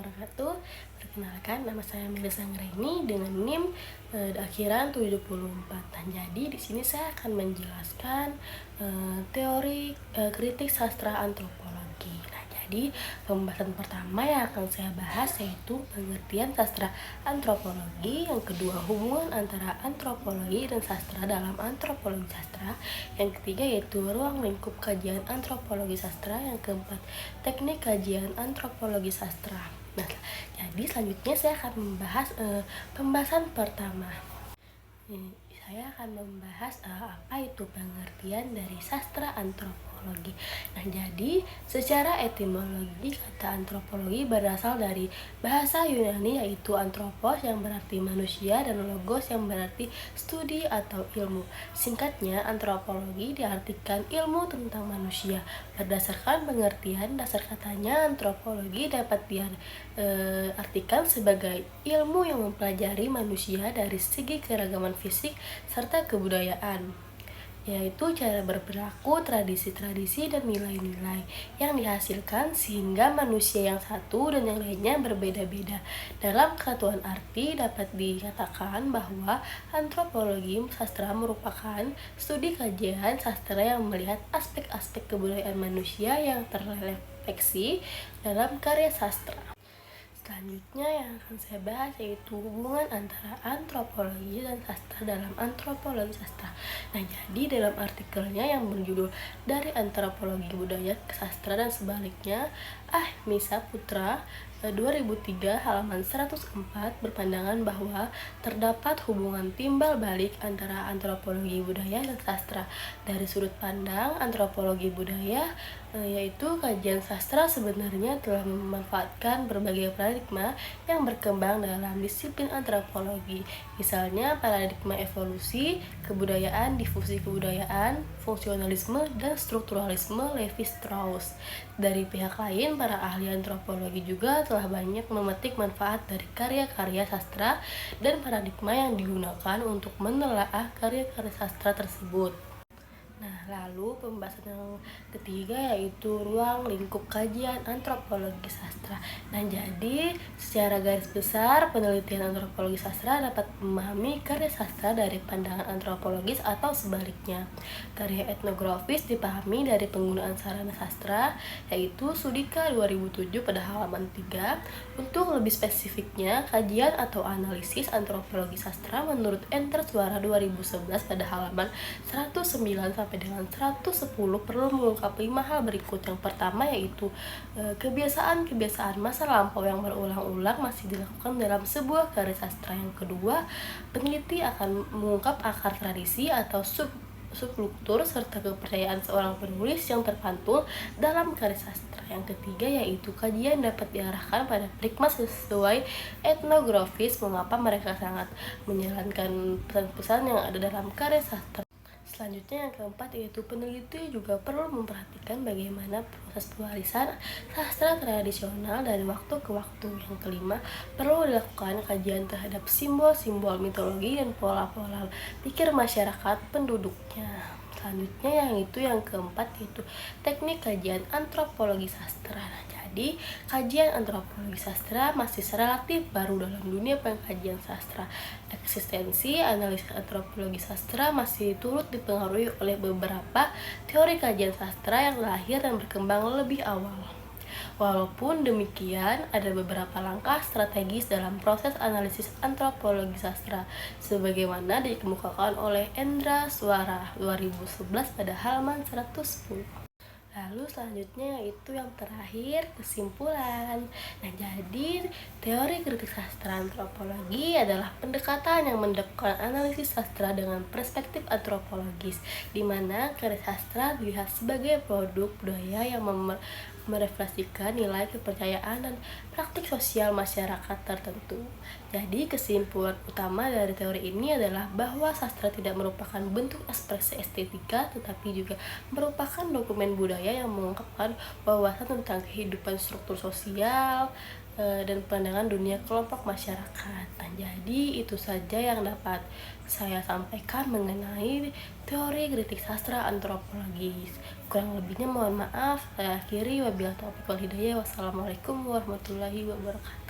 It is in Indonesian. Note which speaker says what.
Speaker 1: wabarakatuh. Perkenalkan, nama saya Melisa Anggraini dengan NIM akhiran 74. Dan jadi di sini saya akan menjelaskan teori kritik sastra antropologi. Nah, jadi pembahasan pertama yang akan saya bahas yaitu pengertian sastra antropologi, yang kedua hubungan antara antropologi dan sastra dalam antropologi sastra, yang ketiga yaitu ruang lingkup kajian antropologi sastra, yang keempat teknik kajian antropologi sastra. Nah, jadi selanjutnya saya akan membahas pembahasan pertama. Saya akan membahas apa itu pengertian dari sastra antropologi. Nah, jadi secara etimologi kata antropologi berasal dari bahasa Yunani yaitu anthropos yang berarti manusia dan logos yang berarti studi atau ilmu. Singkatnya, antropologi diartikan ilmu tentang manusia. Berdasarkan pengertian dasar katanya, antropologi dapat diartikan sebagai ilmu yang mempelajari manusia dari segi keragaman fisik serta kebudayaan, yaitu cara berperilaku, tradisi-tradisi, dan nilai-nilai yang dihasilkan sehingga manusia yang satu dan yang lainnya berbeda-beda. Dalam kesatuan arti dapat dikatakan bahwa antropologi sastra merupakan studi kajian sastra yang melihat aspek-aspek kebudayaan manusia yang terrefleksi dalam karya sastra. Selanjutnya yang akan saya bahas yaitu hubungan antara antropologi dan sastra dalam antropologi sastra. Nah, jadi dalam artikelnya yang berjudul Dari Antropologi Budaya ke Sastra dan Sebaliknya, Ahmad Saputra 2003 halaman 104 berpandangan bahwa terdapat hubungan timbal balik antara antropologi budaya dan sastra. Dari sudut pandang antropologi budaya, yaitu kajian sastra sebenarnya telah memanfaatkan berbagai paradigma yang berkembang dalam disiplin antropologi. Misalnya paradigma evolusi, kebudayaan, difusi kebudayaan, fungsionalisme, dan strukturalisme Levi-Strauss. Dari pihak lain, para ahli antropologi juga telah banyak memetik manfaat dari karya-karya sastra dan paradigma yang digunakan untuk menelaah karya-karya sastra tersebut. Nah, lalu pembahasan yang ketiga yaitu ruang lingkup kajian antropologi sastra. Nah, jadi secara garis besar penelitian antropologi sastra dapat memahami karya sastra dari pandangan antropologis atau sebaliknya. Karya etnografis dipahami dari penggunaan sarana sastra, yaitu Sudika 2007 pada halaman 3. Untuk lebih spesifiknya, kajian atau analisis antropologi sastra menurut Enter Suara 2011 pada halaman 109 sampai dengan 110 perlu mengungkap 5 hal berikut. Yang pertama yaitu kebiasaan-kebiasaan masa lampau yang berulang-ulang masih dilakukan dalam sebuah karya sastra. Yang kedua, peneliti akan mengungkap akar tradisi atau subkultur serta kepercayaan seorang penulis yang terpantul dalam karya sastra. Yang ketiga yaitu kajian dapat diarahkan pada pragma sesuai etnografis, mengapa mereka sangat menjalankan pesan-pesan yang ada dalam karya sastra. Selanjutnya yang keempat yaitu peneliti juga perlu memperhatikan bagaimana proses pewarisan sastra tradisional dari waktu ke waktu. Yang kelima, perlu dilakukan kajian terhadap simbol-simbol mitologi dan pola-pola pikir masyarakat penduduknya. Selanjutnya yang keempat yaitu teknik kajian antropologi sastra. Jadi, kajian antropologi sastra masih relatif baru dalam dunia pengkajian sastra. Eksistensi analisis antropologi sastra masih turut dipengaruhi oleh beberapa teori kajian sastra yang lahir dan berkembang lebih awal. Walaupun demikian, ada beberapa langkah strategis dalam proses analisis antropologi sastra, sebagaimana dikemukakan oleh Endra Suara 2011 pada halaman 110. Lalu selanjutnya yaitu yang terakhir, kesimpulan. Nah, jadi teori kritik sastra antropologi adalah pendekatan yang mendekatkan analisis sastra dengan perspektif antropologis, di mana karya sastra dilihat sebagai produk budaya yang merefleksikan nilai kepercayaan dan praktik sosial masyarakat tertentu. Jadi kesimpulan utama dari teori ini adalah bahwa sastra tidak merupakan bentuk ekspresi estetika, tetapi juga merupakan dokumen budaya yang mengungkapkan wawasan tentang kehidupan struktur sosial, dan pandangan dunia kelompok masyarakat. Nah, jadi itu saja yang dapat saya sampaikan mengenai teori kritik sastra antropologis. Kurang lebihnya mohon maaf. Saya akhiri, wabillahi taufiq wal hidayah. Wassalamualaikum warahmatullahi wabarakatuh.